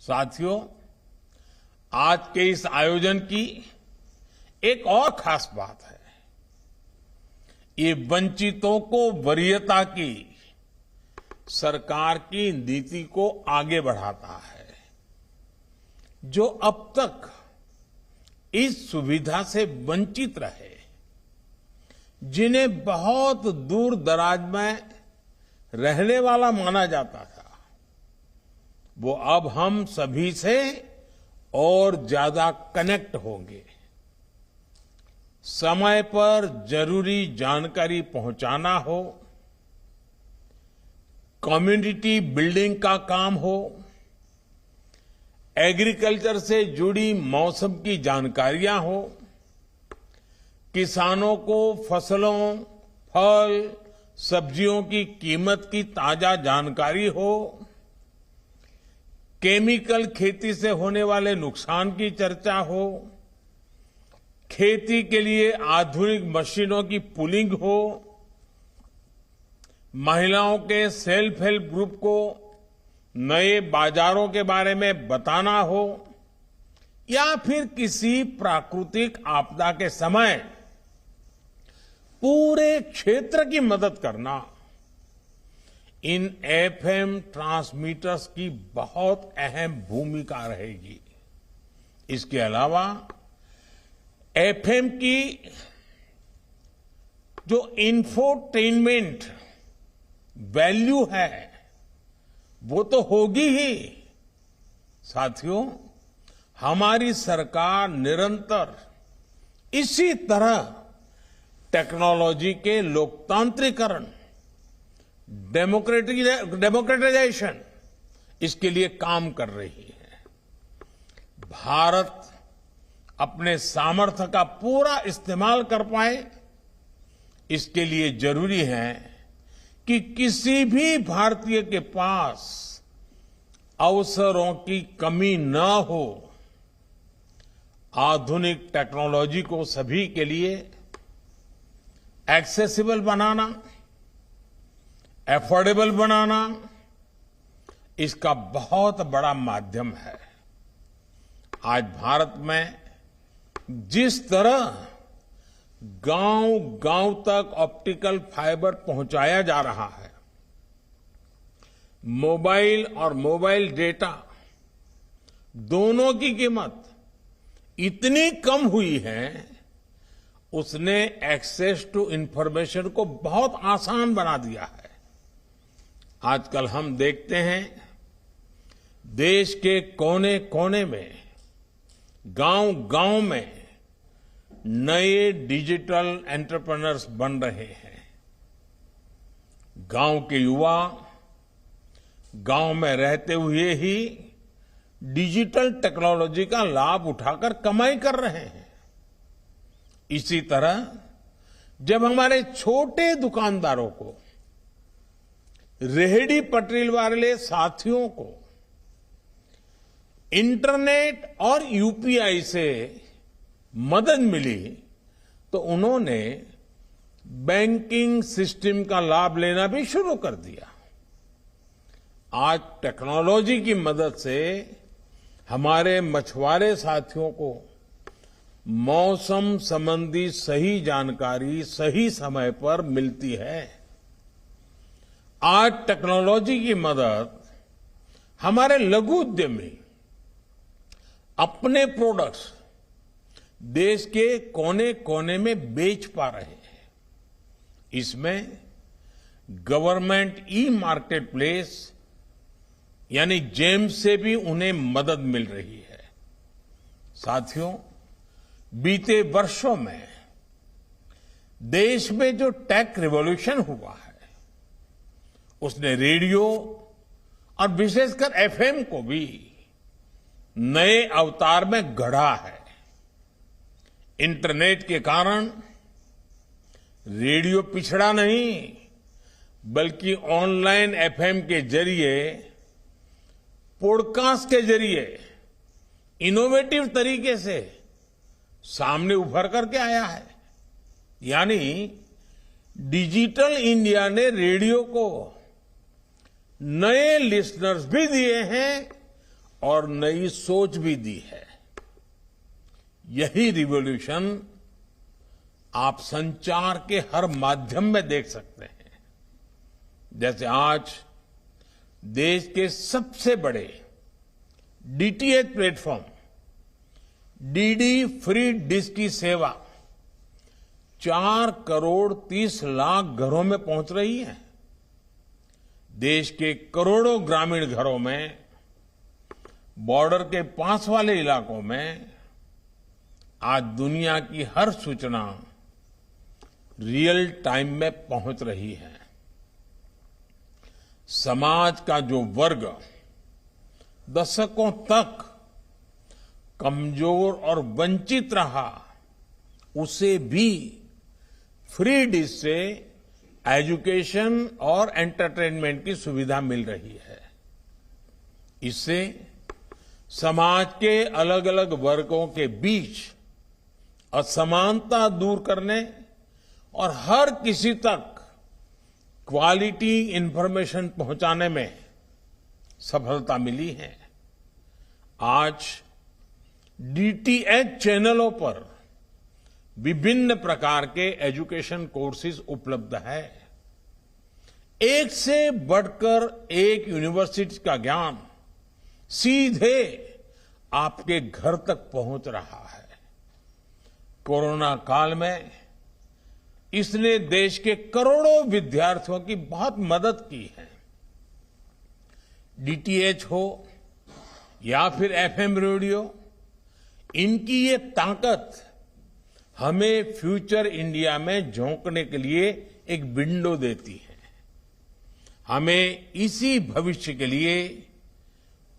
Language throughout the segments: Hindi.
साथियों, आज के इस आयोजन की एक और खास बात है। ये वंचितों को वरीयता की सरकार की नीति को आगे बढ़ाता है, जो अब तक इस सुविधा से वंचित रहे, जिन्हें बहुत दूर दराज में रहने वाला माना जाता था, वो अब हम सभी से और ज्यादा कनेक्ट होंगे। समय पर जरूरी जानकारी पहुंचाना हो, कम्युनिटी बिल्डिंग का काम हो, एग्रीकल्चर से जुड़ी मौसम की जानकारियां हो, किसानों को फसलों, फल, सब्जियों की कीमत की ताजा जानकारी हो, केमिकल खेती से होने वाले नुकसान की चर्चा हो, खेती के लिए आधुनिक मशीनों की पुलिंग हो, महिलाओं के सेल्फ हेल्प ग्रुप को नए बाजारों के बारे में बताना हो, या फिर किसी प्राकृतिक आपदा के समय पूरे क्षेत्र की मदद करना, इन एफएम ट्रांसमीटर्स की बहुत अहम भूमिका रहेगी। इसके अलावा एफएम की जो इंफोटेनमेंट वैल्यू है वो तो होगी ही। साथियों, हमारी सरकार निरंतर इसी तरह टेक्नोलॉजी के लोकतांत्रिकरण, डेमोक्रेटाइजेशन, इसके लिए काम कर रही है। भारत अपने सामर्थ्य का पूरा इस्तेमाल कर पाए, इसके लिए जरूरी है कि किसी भी भारतीय के पास अवसरों की कमी न हो। आधुनिक टेक्नोलॉजी को सभी के लिए एक्सेसिबल बनाना, अफोर्डेबल बनाना, इसका बहुत बड़ा माध्यम है। आज भारत में जिस तरह गांव-गांव तक ऑप्टिकल फाइबर पहुंचाया जा रहा है, मोबाइल और मोबाइल डेटा दोनों की कीमत इतनी कम हुई है, उसने एक्सेस टू इंफॉर्मेशन को बहुत आसान बना दिया है। आजकल हम देखते हैं देश के कोने कोने में, गांव-गांव में नए डिजिटल एंटरप्रेन्योर्स बन रहे हैं। गांव के युवा गांव में रहते हुए ही डिजिटल टेक्नोलॉजी का लाभ उठाकर कमाई कर रहे हैं। इसी तरह जब हमारे छोटे दुकानदारों को, रेहड़ी पटरी वाले साथियों को इंटरनेट और यूपीआई से मदद मिली, तो उन्होंने बैंकिंग सिस्टम का लाभ लेना भी शुरू कर दिया। आज टेक्नोलॉजी की मदद से हमारे मछुआरे साथियों को मौसम संबंधी सही जानकारी सही समय पर मिलती है। आज टेक्नोलॉजी की मदद हमारे लघु उद्यमी अपने प्रोडक्ट्स देश के कोने कोने में बेच पा रहे हैं। इसमें गवर्नमेंट ई मार्केट प्लेस यानी जेम से भी उन्हें मदद मिल रही है। साथियों, बीते वर्षों में देश में जो टेक रिवॉल्यूशन हुआ है, उसने रेडियो और विशेषकर एफएम को भी नए अवतार में गढ़ा है। इंटरनेट के कारण रेडियो पिछड़ा नहीं, बल्कि ऑनलाइन एफएम के जरिए, पॉडकास्ट के जरिए इनोवेटिव तरीके से सामने उभर करके आया है। यानी डिजिटल इंडिया ने रेडियो को नए लिसनर्स भी दिए हैं और नई सोच भी दी है। यही रिवॉल्यूशन आप संचार के हर माध्यम में देख सकते हैं। जैसे आज देश के सबसे बड़े DTH platform DD free dish की सेवा 4 करोड़ 30 लाख घरों में पहुंच रही है। देश के करोड़ों ग्रामीण घरों में, बॉर्डर के पास वाले इलाकों में आज दुनिया की हर सूचना रियल टाइम में पहुंच रही है। समाज का जो वर्ग दशकों तक कमजोर और वंचित रहा, उसे भी फ्री डिश से एजुकेशन और एंटरटेनमेंट की सुविधा मिल रही है। इससे समाज के अलग अलग वर्गों के बीच असमानता दूर करने और हर किसी तक क्वालिटी इंफॉर्मेशन पहुंचाने में सफलता मिली है। आज डीटीएच चैनलों पर विभिन्न प्रकार के एजुकेशन कोर्सेज उपलब्ध है। एक से बढ़कर एक यूनिवर्सिटी का ज्ञान सीधे आपके घर तक पहुंच रहा है। कोरोना काल में इसने देश के करोड़ों विद्यार्थियों की बहुत मदद की है। डीटीएच हो या फिर एफएम रेडियो, इनकी ये ताकत हमें फ्यूचर इंडिया में झोंकने के लिए एक विंडो देती है। हमें इसी भविष्य के लिए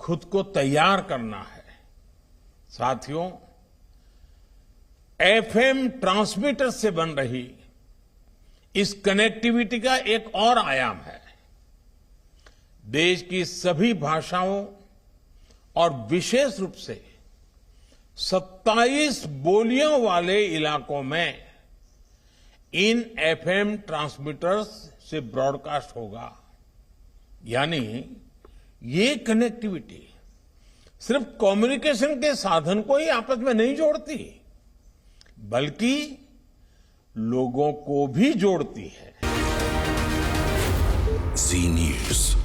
खुद को तैयार करना है। साथियों, एफएम ट्रांसमीटर से बन रही इस कनेक्टिविटी का एक और आयाम है। देश की सभी भाषाओं और विशेष रूप से 27 बोलियों वाले इलाकों में इन एफएम ट्रांसमीटर्स से ब्रॉडकास्ट होगा। यानी ये कनेक्टिविटी सिर्फ कम्युनिकेशन के साधन को ही आपस में नहीं जोड़ती, बल्कि लोगों को भी जोड़ती है। जी न्यूज।